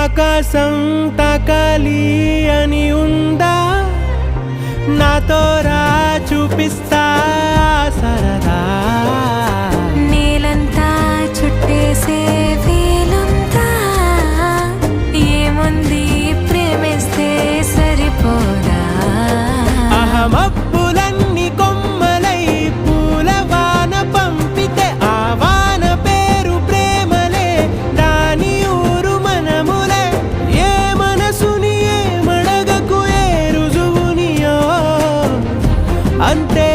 ఆకాశం తాకాలి అని ఉందా, నాతో రా చూపిస్తా సరదా. నేలంతా చుట్టేసే వేలుందా, ఏముంది ప్రేమిస్తే సరిపోదా. అహమప్పులన్నీ కొమ్మలై పూలవాన పంపితే ఆ వాన పేరు ప్రేమలే, దాని ఊరు మనములే. ఏ మనసుని ఏ మడగకు ఏ రుజువునియో అంతే